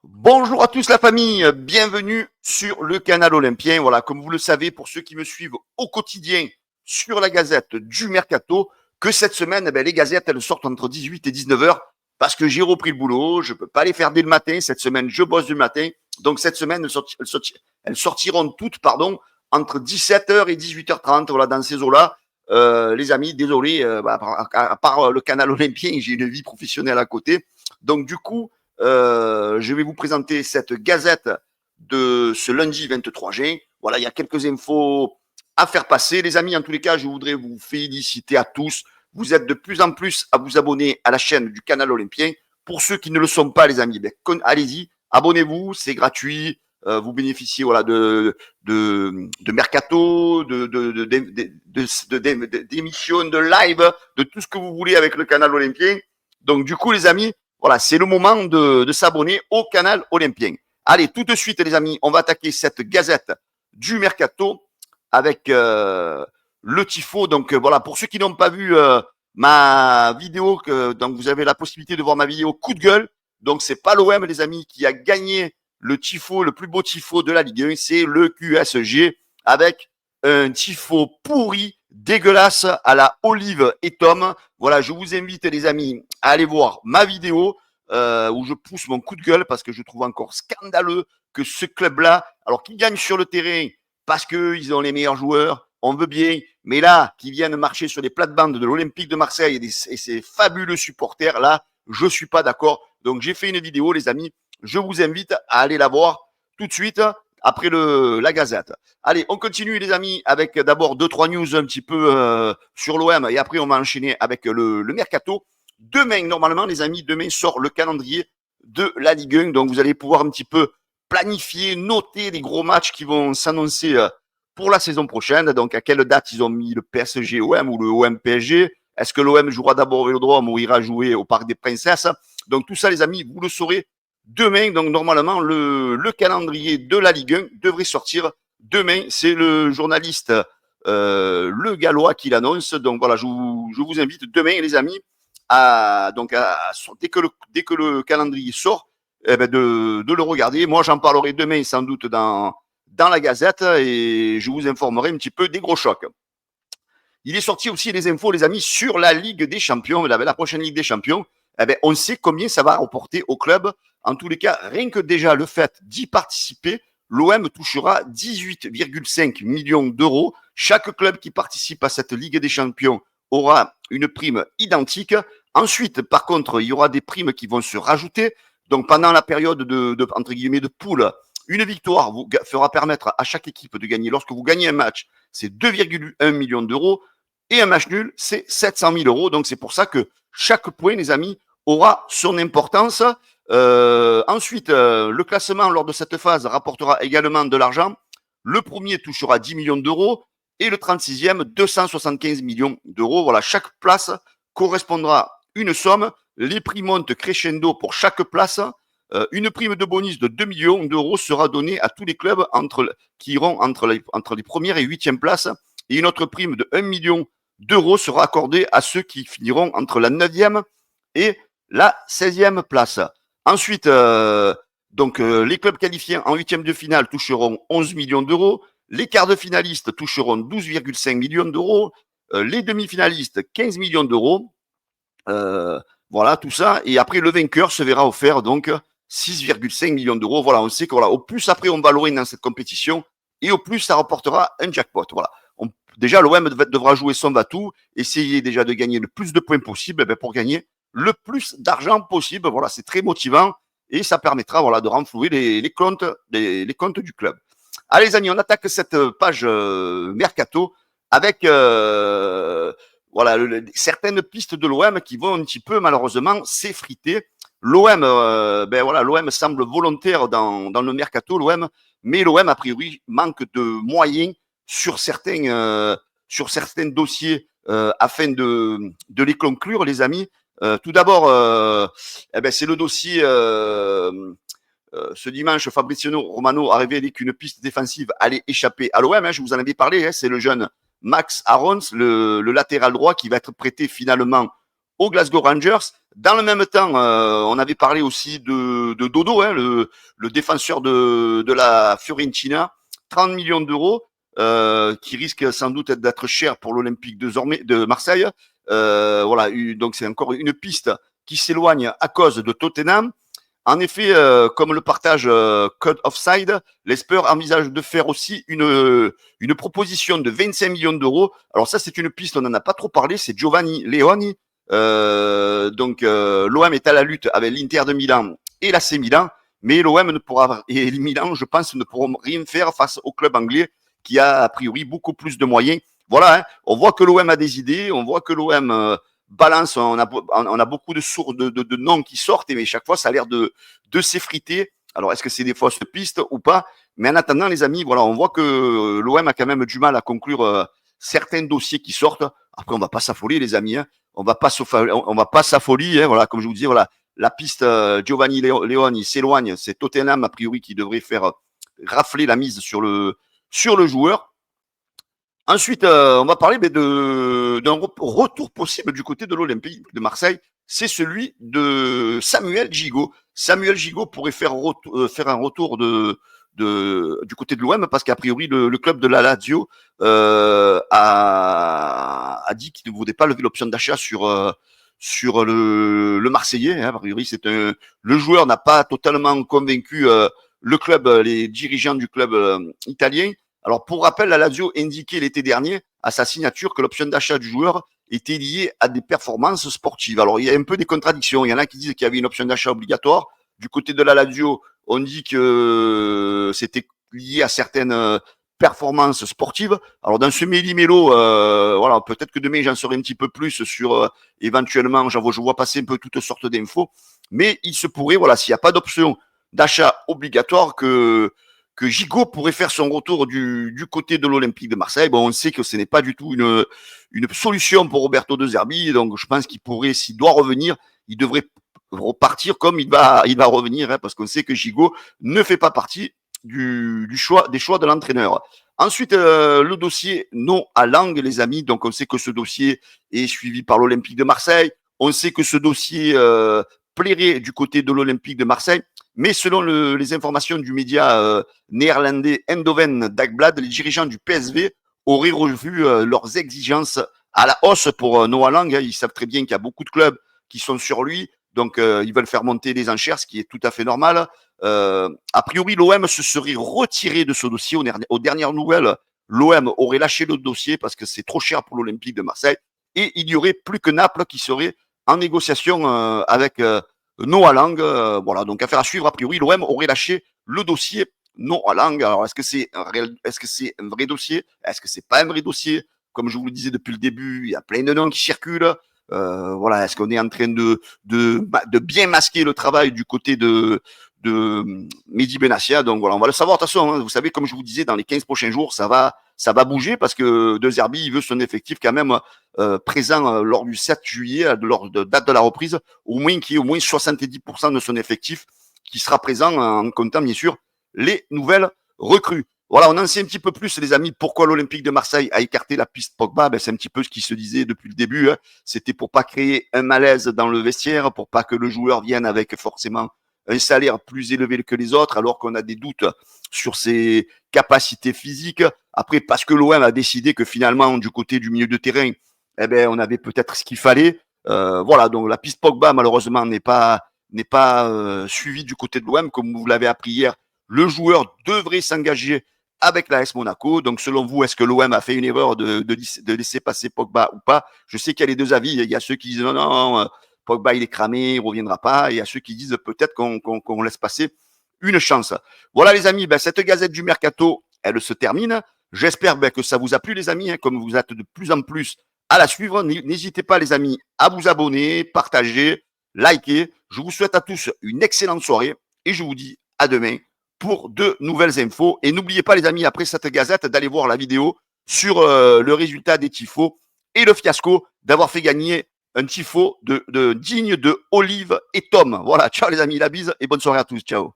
Bonjour à tous la famille, bienvenue sur le canal Olympien. Voilà, comme vous le savez, pour ceux qui me suivent au quotidien sur la Gazette du Mercato, que cette semaine, les gazettes, elles sortent entre 18 et 19 heures parce que j'ai repris le boulot, je peux pas les faire dès le matin. Cette semaine, je bosse du matin. Donc cette semaine, elles sortiront toutes, entre 17 heures et 18h30. Voilà, dans ces eaux-là. Les amis, désolé, à part le canal Olympien, j'ai une vie professionnelle à côté. Donc du coup, je vais vous présenter cette gazette de ce lundi 23 juin. Voilà, il y a quelques infos à faire passer. Les amis, en tous les cas, je voudrais vous féliciter à tous. Vous êtes de plus en plus à vous abonner à la chaîne du canal Olympien. Pour ceux qui ne le sont pas, les amis, allez-y, abonnez-vous, c'est gratuit. Vous bénéficiez de mercato, d'émissions, de live, de tout ce que vous voulez avec le canal Olympien. Donc du coup, les amis, voilà, c'est le moment de s'abonner au canal Olympien. Allez, tout de suite, les amis, on va attaquer cette gazette du Mercato avec le tifo. Donc voilà, pour ceux qui n'ont pas vu ma vidéo, donc vous avez la possibilité de voir ma vidéo coup de gueule. Donc c'est pas l'OM, les amis, qui a gagné le tifo, le plus beau tifo de la Ligue 1, c'est le QSG avec un tifo pourri, dégueulasse à la Olive et Tom. Voilà, je vous invite, les amis, à aller voir ma vidéo où je pousse mon coup de gueule parce que je trouve encore scandaleux que ce club-là, alors qu'ils gagnent sur le terrain parce qu'ils ont les meilleurs joueurs, on veut bien, mais là, qu'ils viennent marcher sur les plates-bandes de l'Olympique de Marseille et ces fabuleux supporters, là, je suis pas d'accord. Donc, j'ai fait une vidéo, les amis. Je vous invite à aller la voir tout de suite après la Gazette. Allez, on continue, les amis, avec d'abord 2-3 news un petit peu sur l'OM et après, on va enchaîner avec le Mercato. Demain, normalement, les amis, demain sort le calendrier de la Ligue 1. Donc, vous allez pouvoir un petit peu planifier, noter les gros matchs qui vont s'annoncer pour la saison prochaine. Donc, à quelle date ils ont mis le PSG-OM ou le OM-PSG? Est-ce que l'OM jouera d'abord au Vélodrome ou ira jouer au Parc des Princesses? Donc, tout ça, les amis, vous le saurez demain. Donc, normalement, le calendrier de la Ligue 1 devrait sortir demain. C'est le journaliste Le Gallois qui l'annonce. Donc, voilà, je vous invite demain, les amis, dès que le calendrier sort, de le regarder. Moi, j'en parlerai demain sans doute dans la Gazette et je vous informerai un petit peu des gros chocs. Il est sorti aussi les infos, les amis, sur la Ligue des Champions, la prochaine Ligue des Champions. On sait combien ça va rapporter au club. En tous les cas, rien que déjà le fait d'y participer, l'OM touchera 18,5 millions d'euros. Chaque club qui participe à cette Ligue des Champions aura une prime identique. Ensuite, par contre, il y aura des primes qui vont se rajouter. Donc, pendant la période entre guillemets, de poule, une victoire vous fera permettre à chaque équipe de gagner. Lorsque vous gagnez un match, c'est 2,1 millions d'euros. Et un match nul, c'est 700 000 euros. Donc, c'est pour ça que chaque point, les amis, aura son importance. Ensuite, le classement lors de cette phase rapportera également de l'argent. Le premier touchera 10 millions d'euros et le 36e, 275 millions d'euros. Voilà, chaque place correspondra une somme. Les prix montent crescendo pour chaque place. Une prime de bonus de 2 millions d'euros sera donnée à tous les clubs qui iront entre les premières et huitièmes places. Et une autre prime de 1 million d'euros sera accordée à ceux qui finiront entre la 9e et la 16e place. Ensuite, les clubs qualifiés en huitième de finale toucheront 11 millions d'euros. Les quarts de finalistes toucheront 12,5 millions d'euros. Les demi-finalistes, 15 millions d'euros. Voilà, tout ça. Et après, le vainqueur se verra offert donc 6,5 millions d'euros. Voilà, on sait que au plus après on va loin dans cette compétition et au plus ça rapportera un jackpot. Voilà. Déjà, l'OM devra jouer son va-tout, essayer déjà de gagner le plus de points possible pour gagner le plus d'argent possible. Voilà, c'est très motivant et ça permettra de renflouer les comptes du club. Allez, les amis, on attaque cette page Mercato avec certaines pistes de l'OM qui vont un petit peu malheureusement s'effriter. L'OM, l'OM semble volontaire dans le Mercato, l'OM, mais l'OM a priori manque de moyens sur certains dossiers afin de les conclure, les amis. Tout d'abord, c'est le dossier. Ce dimanche, Fabrizio Romano a révélé qu'une piste défensive allait échapper à l'OM. Je vous en avais parlé. C'est le jeune Max Arons, le latéral droit, qui va être prêté finalement aux Glasgow Rangers. Dans le même temps, on avait parlé aussi de Dodo, hein, le défenseur de la Fiorentina, 30 millions d'euros, qui risque sans doute d'être cher pour l'Olympique de Marseille. Voilà, donc c'est encore une piste qui s'éloigne à cause de Tottenham. En effet, comme le partage Code Offside, les Spurs envisagent de faire aussi une proposition de 25 millions d'euros. Alors ça, c'est une piste, on n'en a pas trop parlé, c'est Giovanni Leoni. Donc l'OM est à la lutte avec l'Inter de Milan et l'AC Milan, mais l'OM ne pourra, et Milan, je pense, ne pourront rien faire face au club anglais qui a priori beaucoup plus de moyens. Voilà, hein, on voit que l'OM a des idées, on voit que l'OM balance, on a beaucoup de noms qui sortent, mais chaque fois, ça a l'air de s'effriter. Alors, est-ce que c'est des fausses pistes ou pas? Mais en attendant, les amis, voilà, on voit que l'OM a quand même du mal à conclure certains dossiers qui sortent. Après, on va pas s'affoler, les amis. Hein. On va pas s'affoler. Hein, voilà, comme je vous dis, voilà, la piste Giovanni Leoni s'éloigne. C'est Tottenham a priori qui devrait faire rafler la mise sur le joueur. Ensuite, on va parler d'un retour possible du côté de l'Olympique de Marseille. C'est celui de Samuel Gigot. Samuel Gigot pourrait faire un retour du côté de l'OM parce qu'a priori le club de la Lazio a dit qu'il ne voulait pas lever l'option d'achat sur le Marseillais. Hein. A priori, le joueur n'a pas totalement convaincu le club, les dirigeants du club italien. Alors, pour rappel, la Lazio indiquait l'été dernier à sa signature que l'option d'achat du joueur était liée à des performances sportives. Alors, il y a un peu des contradictions. Il y en a qui disent qu'il y avait une option d'achat obligatoire. Du côté de la Lazio, on dit que c'était lié à certaines performances sportives. Alors, dans ce méli-mélo, voilà, peut-être que demain, j'en saurai un petit peu plus sur éventuellement, je vois passer un peu toutes sortes d'infos. Mais il se pourrait, voilà, s'il n'y a pas d'option d'achat obligatoire, que Gigot pourrait faire son retour du côté de l'Olympique de Marseille. Bon, on sait que ce n'est pas du tout une solution pour Roberto De Zerbi, donc je pense qu'il pourrait, s'il doit revenir, il devrait repartir comme il va revenir, hein, parce qu'on sait que Gigot ne fait pas partie des choix de l'entraîneur. Ensuite, le dossier non à Lang, les amis. Donc, on sait que ce dossier est suivi par l'Olympique de Marseille. On sait que ce dossier plairait du côté de l'Olympique de Marseille. Mais selon les informations du média néerlandais Eindhoven Dagblad, les dirigeants du PSV auraient revu leurs exigences à la hausse pour Noah Lang. Ils savent très bien qu'il y a beaucoup de clubs qui sont sur lui, donc ils veulent faire monter les enchères, ce qui est tout à fait normal. A priori, l'OM se serait retiré de ce dossier. Aux dernières nouvelles, l'OM aurait lâché le dossier parce que c'est trop cher pour l'Olympique de Marseille. Et il n'y aurait plus que Naples qui serait en négociation avec Noah Lang. Voilà, donc affaire à suivre. A priori, l'OM aurait lâché le dossier Noah Lang. Alors, est-ce que c'est un vrai dossier? Est-ce que c'est pas un vrai dossier? Comme je vous le disais depuis le début, il y a plein de noms qui circulent. Voilà, est-ce qu'on est en train de bien masquer le travail du côté de Mehdi Benassia? Donc voilà, on va le savoir de toute façon. Hein, vous savez, comme je vous disais, dans les 15 prochains jours, ça va bouger parce que De Zerbi, il veut son effectif quand même présent lors du 7 juillet, lors de date de la reprise, au moins qu'il y ait au moins 70% de son effectif qui sera présent en comptant bien sûr les nouvelles recrues. Voilà, on en sait un petit peu plus, les amis, pourquoi l'Olympique de Marseille a écarté la piste Pogba. Ben, c'est un petit peu ce qui se disait depuis le début. Hein. C'était pour pas créer un malaise dans le vestiaire, pour pas que le joueur vienne avec forcément un salaire plus élevé que les autres, alors qu'on a des doutes sur ses capacités physiques. Après, parce que l'OM a décidé que finalement, du côté du milieu de terrain, eh ben, on avait peut-être ce qu'il fallait. Voilà, donc la piste Pogba, malheureusement, n'est pas suivie du côté de l'OM, comme vous l'avez appris hier. Le joueur devrait s'engager avec l'AS Monaco. Donc, selon vous, est-ce que l'OM a fait une erreur de laisser passer Pogba ou pas? Je sais qu'il y a les deux avis. Il y a ceux qui disent non, Pogba, il est cramé, il ne reviendra pas. Et il y a ceux qui disent peut-être qu'on laisse passer une chance. Voilà, les amis, cette gazette du Mercato, elle se termine. J'espère que ça vous a plu, les amis, hein, comme vous êtes de plus en plus à la suivre. N'hésitez pas, les amis, à vous abonner, partager, liker. Je vous souhaite à tous une excellente soirée et je vous dis à demain pour de nouvelles infos. Et n'oubliez pas, les amis, après cette gazette, d'aller voir la vidéo sur le résultat des tifos et le fiasco d'avoir fait gagner un tifo digne de Olive et Tom. Voilà, ciao les amis, la bise et bonne soirée à tous. Ciao.